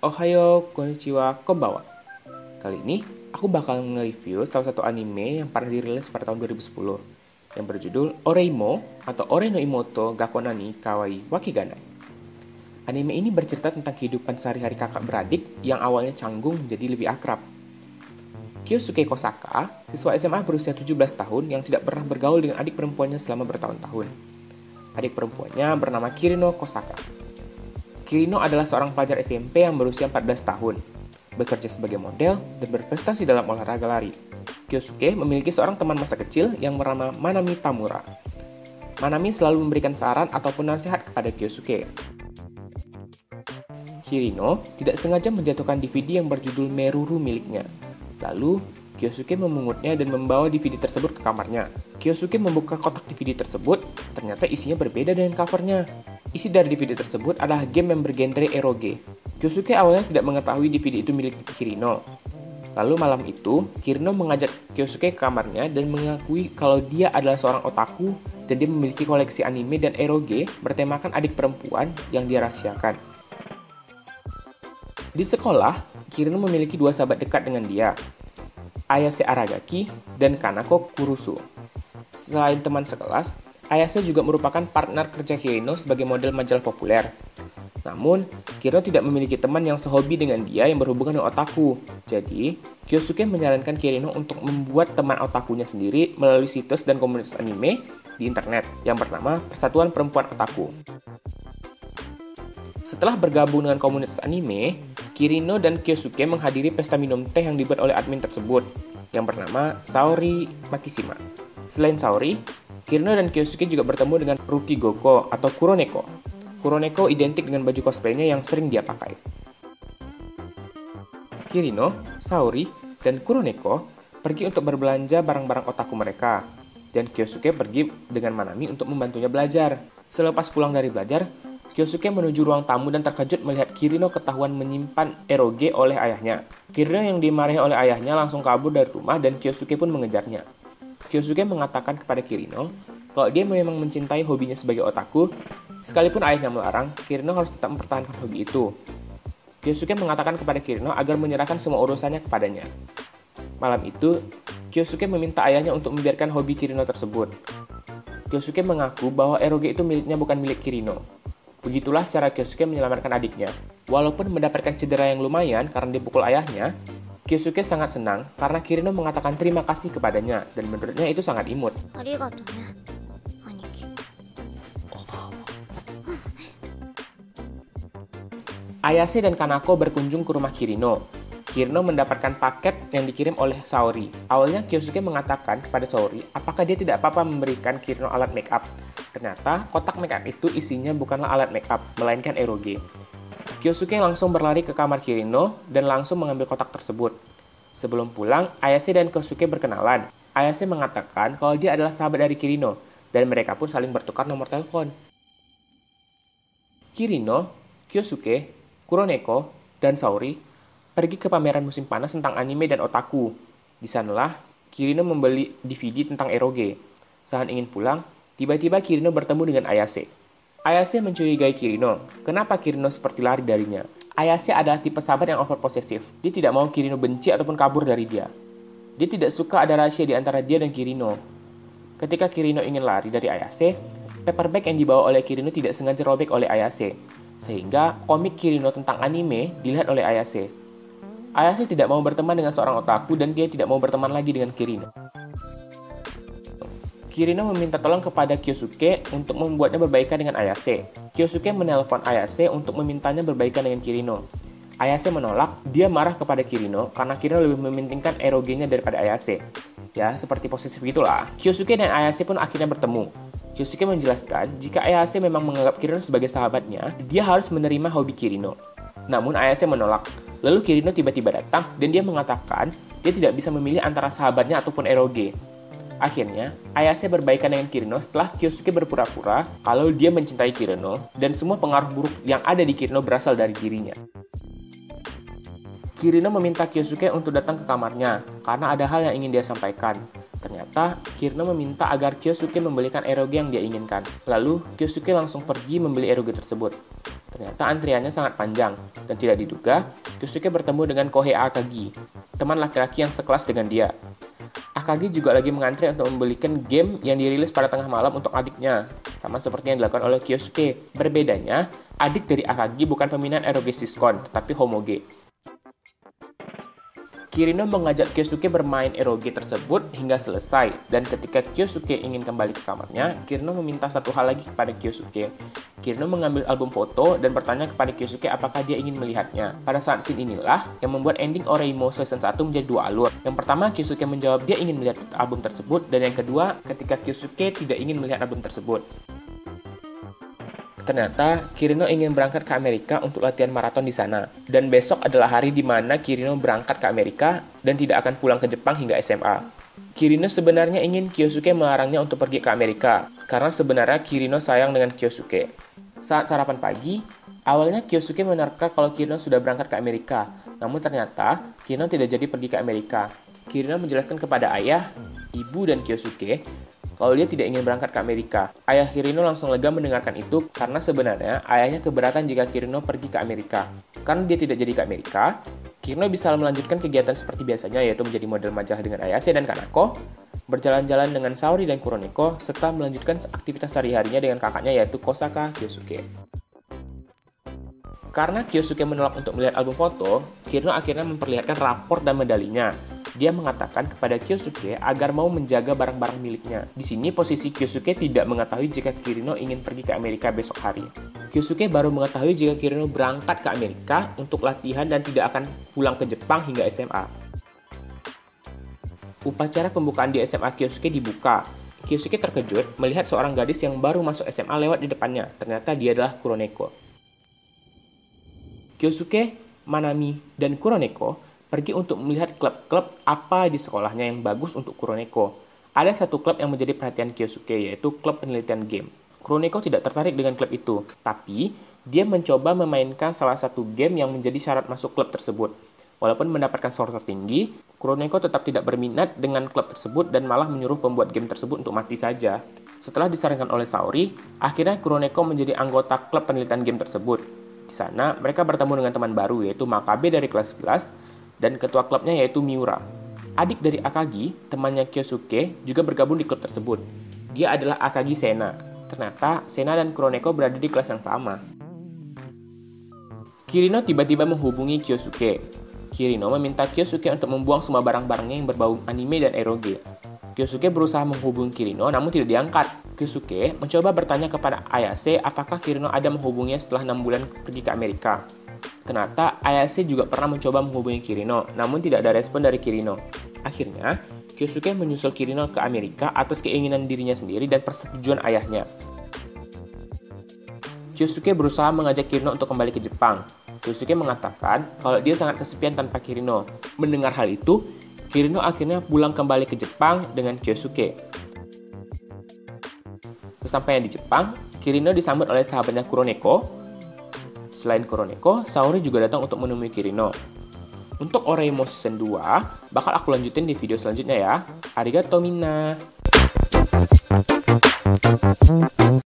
Ohayo, konnichiwa, konbawa. Kali ini, aku bakal nge-review salah satu anime yang pernah dirilis pada tahun 2010 yang berjudul Oreimo atau Ore no Imoto Gakonani Kawaii Wakiganai. Anime ini bercerita tentang kehidupan sehari-hari kakak beradik yang awalnya canggung menjadi lebih akrab. Kyosuke Kosaka, siswa SMA berusia 17 tahun yang tidak pernah bergaul dengan adik perempuannya selama bertahun-tahun. Adik perempuannya bernama Kirino Kosaka. Kirino adalah seorang pelajar SMP yang berusia 14 tahun, bekerja sebagai model, dan berprestasi dalam olahraga lari. Kyosuke memiliki seorang teman masa kecil yang bernama Manami Tamura. Manami selalu memberikan saran ataupun nasihat kepada Kyosuke. Kirino tidak sengaja menjatuhkan DVD yang berjudul Meruru miliknya. Lalu, Kyosuke memungutnya dan membawa DVD tersebut ke kamarnya. Kyosuke membuka kotak DVD tersebut, ternyata isinya berbeda dengan covernya. Isi dari DVD tersebut adalah game yang bergenre eroge. Kyosuke awalnya tidak mengetahui DVD itu milik Kirino. Lalu malam itu, Kirino mengajak Kyosuke ke kamarnya dan mengakui kalau dia adalah seorang otaku dan dia memiliki koleksi anime dan eroge bertemakan adik perempuan yang dia rahasiakan. Di sekolah, Kirino memiliki dua sahabat dekat dengan dia, Ayase Aragaki dan Kanako Kurusu. Selain teman sekelas, Ayase juga merupakan partner kerja Kirino sebagai model majalah populer. Namun, Kirino tidak memiliki teman yang sehobi dengan dia yang berhubungan dengan otaku. Jadi, Kyosuke menyarankan Kirino untuk membuat teman otakunya sendiri melalui situs dan komunitas anime di internet yang bernama Persatuan Perempuan Otaku. Setelah bergabung dengan komunitas anime, Kirino dan Kyosuke menghadiri pesta minum teh yang dibuat oleh admin tersebut, yang bernama Saori Makishima. Selain Saori, Kirino dan Kyosuke juga bertemu dengan Ruki Goko atau Kuroneko. Kuroneko identik dengan baju cosplaynya yang sering dia pakai. Kirino, Saori, dan Kuroneko pergi untuk berbelanja barang-barang otaku mereka, dan Kyosuke pergi dengan Manami untuk membantunya belajar. Selepas pulang dari belajar, Kyosuke menuju ruang tamu dan terkejut melihat Kirino ketahuan menyimpan eroge oleh ayahnya. Kirino yang dimarahi oleh ayahnya langsung kabur dari rumah dan Kyosuke pun mengejarnya. Kyosuke mengatakan kepada Kirino kalau dia memang mencintai hobinya sebagai otaku, sekalipun ayahnya melarang, Kirino harus tetap mempertahankan hobi itu. Kyosuke mengatakan kepada Kirino agar menyerahkan semua urusannya kepadanya. Malam itu, Kyosuke meminta ayahnya untuk membiarkan hobi Kirino tersebut. Kyosuke mengaku bahwa eroge itu miliknya bukan milik Kirino. Begitulah cara Kyosuke menyelamatkan adiknya. Walaupun mendapatkan cedera yang lumayan karena dipukul ayahnya, Kyosuke sangat senang karena Kirino mengatakan terima kasih kepadanya dan menurutnya itu sangat imut. Ayase dan Kanako berkunjung ke rumah Kirino. Kirino mendapatkan paket yang dikirim oleh Saori. Awalnya Kyosuke mengatakan kepada Saori apakah dia tidak apa-apa memberikan Kirino alat make up. Ternyata kotak make up itu isinya bukanlah alat make up, melainkan eroge. Kyosuke langsung berlari ke kamar Kirino dan langsung mengambil kotak tersebut. Sebelum pulang, Ayase dan Kyosuke berkenalan. Ayase mengatakan kalau dia adalah sahabat dari Kirino, dan mereka pun saling bertukar nomor telepon. Kirino, Kyosuke, Kuroneko, dan Saori pergi ke pameran musim panas tentang anime dan otaku. Di sanalah, Kirino membeli DVD tentang eroge. Saat ingin pulang, tiba-tiba Kirino bertemu dengan Ayase. Ayase mencurigai Kirino. Kenapa Kirino seperti lari darinya? Ayase adalah tipe sahabat yang overposesif. Dia tidak mau Kirino benci ataupun kabur dari dia. Dia tidak suka ada rahasia di antara dia dan Kirino. Ketika Kirino ingin lari dari Ayase, paper bag yang dibawa oleh Kirino tidak sengaja robek oleh Ayase. Sehingga komik Kirino tentang anime dilihat oleh Ayase. Ayase tidak mau berteman dengan seorang otaku dan dia tidak mau berteman lagi dengan Kirino. Kirino meminta tolong kepada Kyosuke untuk membuatnya berbaikan dengan Ayase. Kyosuke menelpon Ayase untuk memintanya berbaikan dengan Kirino. Ayase menolak, dia marah kepada Kirino karena Kirino lebih mementingkan erogenya daripada Ayase. Ya, seperti posesif gitulah. Kyosuke dan Ayase pun akhirnya bertemu. Kyosuke menjelaskan jika Ayase memang menganggap Kirino sebagai sahabatnya, dia harus menerima hobi Kirino. Namun Ayase menolak. Lalu Kirino tiba-tiba datang dan dia mengatakan dia tidak bisa memilih antara sahabatnya ataupun eroge. Akhirnya, Ayase berbaikan dengan Kirino setelah Kyosuke berpura-pura kalau dia mencintai Kirino dan semua pengaruh buruk yang ada di Kirino berasal dari dirinya. Kirino meminta Kyosuke untuk datang ke kamarnya karena ada hal yang ingin dia sampaikan. Ternyata, Kirino meminta agar Kyosuke membelikan eroge yang dia inginkan. Lalu, Kyosuke langsung pergi membeli eroge tersebut. Ternyata antriannya sangat panjang, dan tidak diduga, Kyosuke bertemu dengan Kohei Akagi, teman laki-laki yang sekelas dengan dia. Akagi juga lagi mengantri untuk membelikan game yang dirilis pada tengah malam untuk adiknya, sama seperti yang dilakukan oleh Kyosuke. Berbedanya, adik dari Akagi bukan peminat eroge siskon, tetapi homoge. Kirino mengajak Kyosuke bermain eroge tersebut hingga selesai, dan ketika Kyosuke ingin kembali ke kamarnya, Kirino meminta satu hal lagi kepada Kyosuke. Kirino mengambil album foto dan bertanya kepada Kyosuke apakah dia ingin melihatnya. Pada saat scene inilah yang membuat ending Oreimo Season 1 menjadi dua alur. Yang pertama, Kyosuke menjawab dia ingin melihat album tersebut, dan yang kedua, ketika Kyosuke tidak ingin melihat album tersebut. Ternyata, Kirino ingin berangkat ke Amerika untuk latihan maraton di sana. Dan besok adalah hari di mana Kirino berangkat ke Amerika dan tidak akan pulang ke Jepang hingga SMA. Kirino sebenarnya ingin Kyosuke melarangnya untuk pergi ke Amerika, karena sebenarnya Kirino sayang dengan Kyosuke. Saat sarapan pagi, awalnya Kyosuke menerka kalau Kirino sudah berangkat ke Amerika. Namun ternyata, Kirino tidak jadi pergi ke Amerika. Kirino menjelaskan kepada ayah, ibu, dan Kyosuke kalau dia tidak ingin berangkat ke Amerika. Ayah Kirino langsung lega mendengarkan itu karena sebenarnya ayahnya keberatan jika Kirino pergi ke Amerika. Karena dia tidak jadi ke Amerika, Kirino bisa melanjutkan kegiatan seperti biasanya, yaitu menjadi model majalah dengan Ayase dan Kanako, berjalan-jalan dengan Saori dan Kuroneko, serta melanjutkan aktivitas sehari-harinya dengan kakaknya yaitu Kosaka Kyosuke. Karena Kyosuke menolak untuk melihat album foto, Kirino akhirnya memperlihatkan rapor dan medalinya. Dia mengatakan kepada Kyosuke agar mau menjaga barang-barang miliknya. Di sini posisi Kyosuke tidak mengetahui jika Kirino ingin pergi ke Amerika besok hari. Kyosuke baru mengetahui jika Kirino berangkat ke Amerika untuk latihan dan tidak akan pulang ke Jepang hingga SMA. Upacara pembukaan di SMA Kyosuke dibuka. Kyosuke terkejut melihat seorang gadis yang baru masuk SMA lewat di depannya. Ternyata dia adalah Kuroneko. Kyosuke, Manami, dan Kuroneko pergi untuk melihat klub-klub apa di sekolahnya yang bagus untuk Kuroneko. Ada satu klub yang menjadi perhatian Kyosuke, yaitu klub penelitian game. Kuroneko tidak tertarik dengan klub itu, tapi dia mencoba memainkan salah satu game yang menjadi syarat masuk klub tersebut. Walaupun mendapatkan skor tertinggi, Kuroneko tetap tidak berminat dengan klub tersebut dan malah menyuruh pembuat game tersebut untuk mati saja. Setelah disarankan oleh Saori, akhirnya Kuroneko menjadi anggota klub penelitian game tersebut. Di sana, mereka bertemu dengan teman baru, yaitu Makabe dari kelas 11, dan ketua klubnya yaitu Miura. Adik dari Akagi, temannya Kyosuke, juga bergabung di klub tersebut. Dia adalah Akagi Sena. Ternyata, Sena dan Kuroneko berada di kelas yang sama. Kirino tiba-tiba menghubungi Kyosuke. Kirino meminta Kyosuke untuk membuang semua barang-barangnya yang berbau anime dan eroge. Kyosuke berusaha menghubungi Kirino, namun tidak diangkat. Kyosuke mencoba bertanya kepada Ayase apakah Kirino ada menghubunginya setelah 6 bulan pergi ke Amerika. Ternyata Ayase juga pernah mencoba menghubungi Kirino, namun tidak ada respon dari Kirino. Akhirnya, Kyosuke menyusul Kirino ke Amerika atas keinginan dirinya sendiri dan persetujuan ayahnya. Kyosuke berusaha mengajak Kirino untuk kembali ke Jepang. Kyosuke mengatakan kalau dia sangat kesepian tanpa Kirino. Mendengar hal itu, Kirino akhirnya pulang kembali ke Jepang dengan Kyosuke. Kesampaian di Jepang, Kirino disambut oleh sahabatnya Kuroneko. Selain Kuroneko, Saori juga datang untuk menemui Kirino. Untuk Oreimo Season 2, bakal aku lanjutin di video selanjutnya ya. Arigatou minna!